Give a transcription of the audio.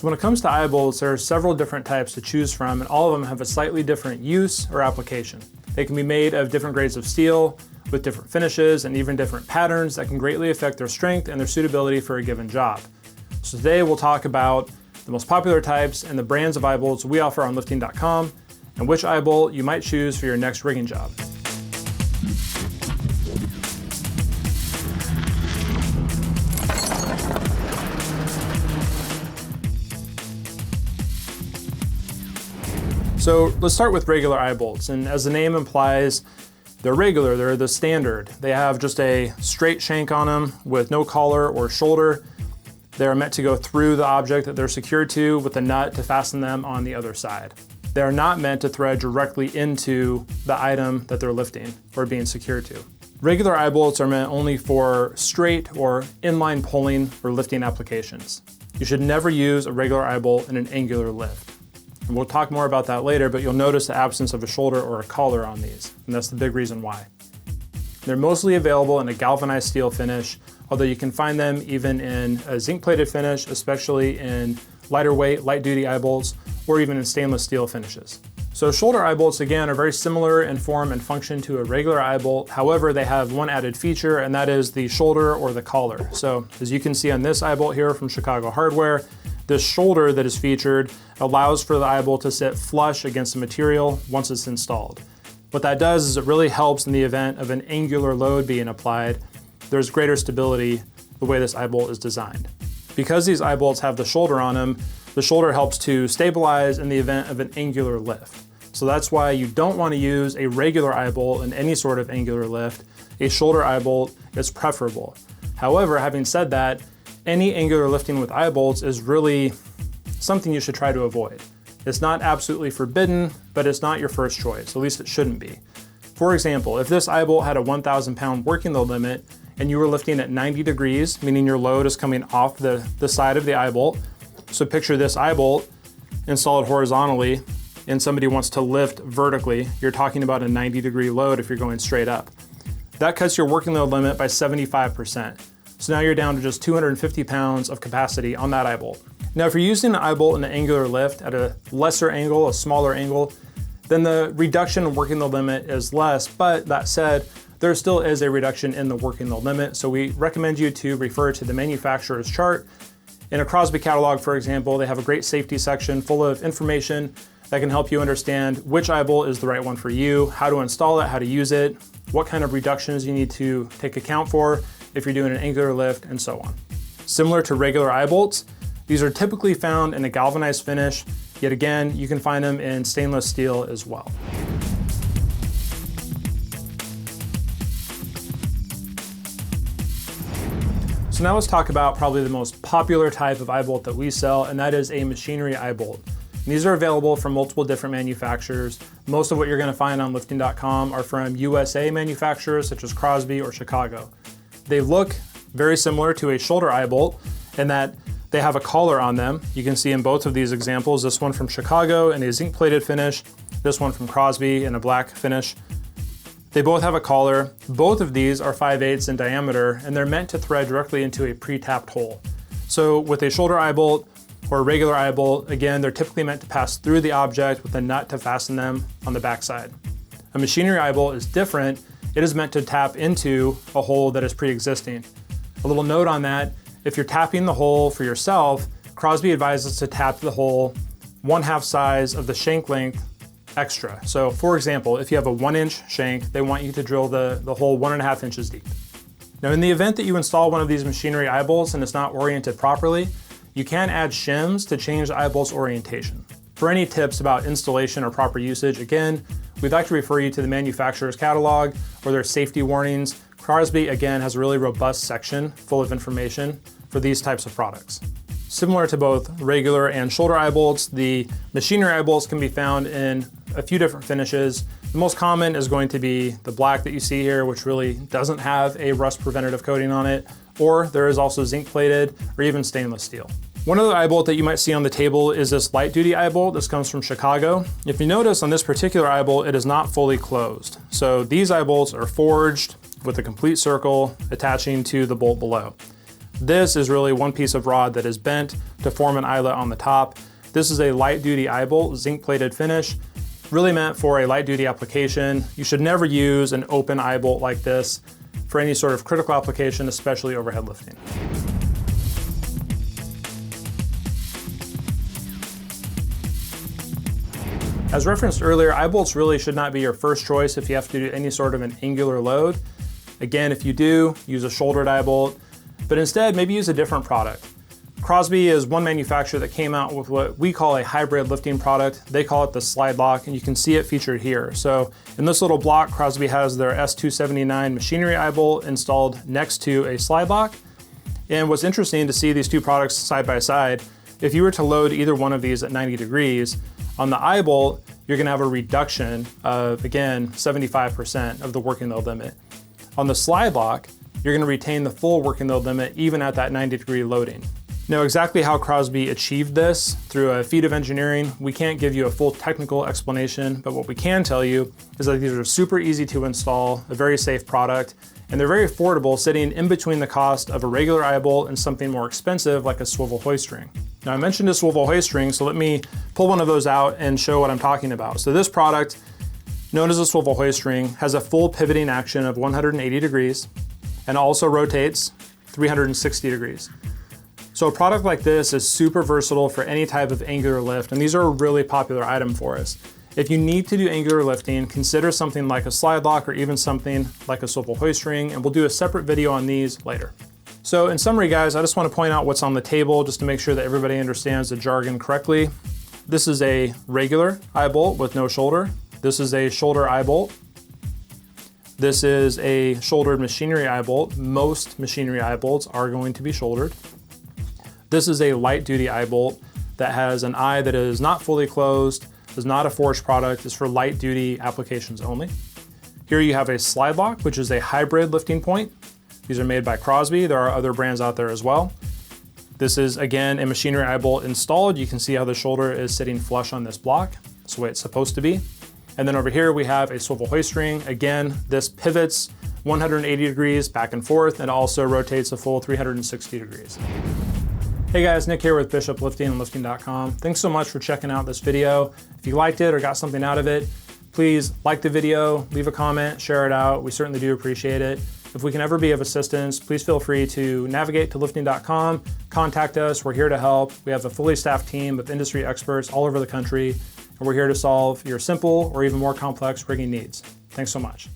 So when it comes to eye bolts, there are several different types to choose from, and all of them have a slightly different use or application. They can be made of different grades of steel, with different finishes and even different patterns that can greatly affect their strength and their suitability for a given job. So today we'll talk about the most popular types and the brands of eye bolts we offer on lifting.com, and which eye bolt you might choose for your next rigging job. So let's start with regular eye bolts, and as the name implies, they're regular, they're the standard. They have just a straight shank on them with no collar or shoulder. They're meant to go through the object that they're secured to with a nut to fasten them on the other side. They are not meant to thread directly into the item that they're lifting or being secured to. Regular eye bolts are meant only for straight or inline pulling or lifting applications. You should never use a regular eye bolt in an angular lift. And we'll talk more about that later, but you'll notice the absence of a shoulder or a collar on these, and that's the big reason why. They're mostly available in a galvanized steel finish, although you can find them even in a zinc-plated finish, especially in lighter weight, light-duty eye bolts, or even in stainless steel finishes. So shoulder eye bolts, again, are very similar in form and function to a regular eye bolt. However, they have one added feature, and that is the shoulder or the collar. So as you can see on this eye bolt here from Chicago Hardware, this shoulder that is featured allows for the eye bolt to sit flush against the material once it's installed. What that does is it really helps in the event of an angular load being applied. There's greater stability the way this eye bolt is designed. Because these eye bolts have the shoulder on them, the shoulder helps to stabilize in the event of an angular lift. So that's why you don't want to use a regular eye bolt in any sort of angular lift. A shoulder eye bolt is preferable. However, having said that, any angular lifting with eye bolts is really something you should try to avoid. It's not absolutely forbidden, but it's not your first choice, at least it shouldn't be. For example, if this eye bolt had a 1,000 pound working load limit and you were lifting at 90 degrees, meaning your load is coming off the side of the eye bolt, so picture this eye bolt installed horizontally and somebody wants to lift vertically, you're talking about a 90-degree load if you're going straight up. That cuts your working load limit by 75%. So now you're down to just 250 pounds of capacity on that eye bolt. Now, if you're using an eye bolt in an angular lift at a lesser angle, a smaller angle, then the reduction in working load limit is less, but that said, there still is a reduction in the working load limit. So we recommend you to refer to the manufacturer's chart. In a Crosby catalog, for example, they have a great safety section full of information that can help you understand which eye bolt is the right one for you, how to install it, how to use it, what kind of reductions you need to take account for if you're doing an angular lift, and so on. Similar to regular eye bolts, these are typically found in a galvanized finish, yet again, you can find them in stainless steel as well. So now let's talk about probably the most popular type of eye bolt that we sell, and that is a machinery eye bolt. And these are available from multiple different manufacturers. Most of what you're gonna find on lifting.com are from USA manufacturers such as Crosby or Chicago. They look very similar to a shoulder eye bolt in that they have a collar on them. You can see in both of these examples, this one from Chicago in a zinc-plated finish, this one from Crosby in a black finish. They both have a collar. Both of these are 5/8 in diameter, and they're meant to thread directly into a pre-tapped hole. So with a shoulder eye bolt or a regular eye bolt, again, they're typically meant to pass through the object with a nut to fasten them on the backside. A machinery eye bolt is different. It is meant to tap into a hole that is pre-existing. A little note on that, if you're tapping the hole for yourself, Crosby advises to tap the hole 1/2 size of the shank length extra. So for example, if you have a 1-inch shank, they want you to drill the hole 1.5 inches deep. Now in the event that you install one of these machinery eye bolts and it's not oriented properly, you can add shims to change the eye bolt's orientation. For any tips about installation or proper usage, again, we'd like to refer you to the manufacturer's catalog or their safety warnings. Crosby, again, has a really robust section full of information for these types of products. Similar to both regular and shoulder eye bolts, the machinery eye bolts can be found in a few different finishes. The most common is going to be the black that you see here, which really doesn't have a rust preventative coating on it, or there is also zinc plated or even stainless steel. One other eye bolt that you might see on the table is this light duty eye bolt. This comes from Chicago. If you notice on this particular eye bolt, it is not fully closed. So these eye bolts are forged with a complete circle attaching to the bolt below. This is really one piece of rod that is bent to form an eyelet on the top. This is a light duty eye bolt, zinc plated finish, really meant for a light duty application. You should never use an open eye bolt like this for any sort of critical application, especially overhead lifting. As referenced earlier, eye bolts really should not be your first choice if you have to do any sort of an angular load. Again, if you do, use a shouldered eye bolt, but instead maybe use a different product. Crosby is one manufacturer that came out with what we call a hybrid lifting product. They call it the Slide Lock, and you can see it featured here. So in this little block, Crosby has their S279 machinery eye bolt installed next to a Slide Lock. And what's interesting to see these two products side by side, if you were to load either one of these at 90 degrees, on the eye bolt, you're gonna have a reduction of, again, 75% of the working load limit. On the Slide Lock, you're gonna retain the full working load limit even at that 90-degree loading. Now, exactly how Crosby achieved this through a feat of engineering, we can't give you a full technical explanation, but what we can tell you is that these are super easy to install, a very safe product, and they're very affordable, sitting in between the cost of a regular eye bolt and something more expensive like a swivel hoist ring. Now, I mentioned a swivel hoist ring, so let me pull one of those out and show what I'm talking about. So this product, known as a swivel hoist ring, has a full pivoting action of 180 degrees and also rotates 360 degrees. So a product like this is super versatile for any type of angular lift, and these are a really popular item for us. If you need to do angular lifting, consider something like a Slide Lock or even something like a swivel hoist ring, and we'll do a separate video on these later. So in summary, guys, I just want to point out what's on the table just to make sure that everybody understands the jargon correctly. This is a regular eye bolt with no shoulder. This is a shoulder eye bolt. This is a shouldered machinery eye bolt. Most machinery eye bolts are going to be shouldered. This is a light duty eye bolt that has an eye that is not fully closed, is not a forged product, is for light duty applications only. Here you have a Slide Lock, which is a hybrid lifting point. These are made by Crosby. There are other brands out there as well. This is, again, a machinery eye bolt installed. You can see how the shoulder is sitting flush on this block. That's the way it's supposed to be. And then over here we have a swivel hoist ring. Again, this pivots 180 degrees back and forth and also rotates a full 360 degrees. Hey guys, Nick here with Bishop Lifting and Lifting.com. Thanks so much for checking out this video. If you liked it or got something out of it, please like the video, leave a comment, share it out. We certainly do appreciate it. If we can ever be of assistance, please feel free to navigate to Lifting.com, contact us. We're here to help. We have a fully staffed team of industry experts all over the country, and we're here to solve your simple or even more complex rigging needs. Thanks so much.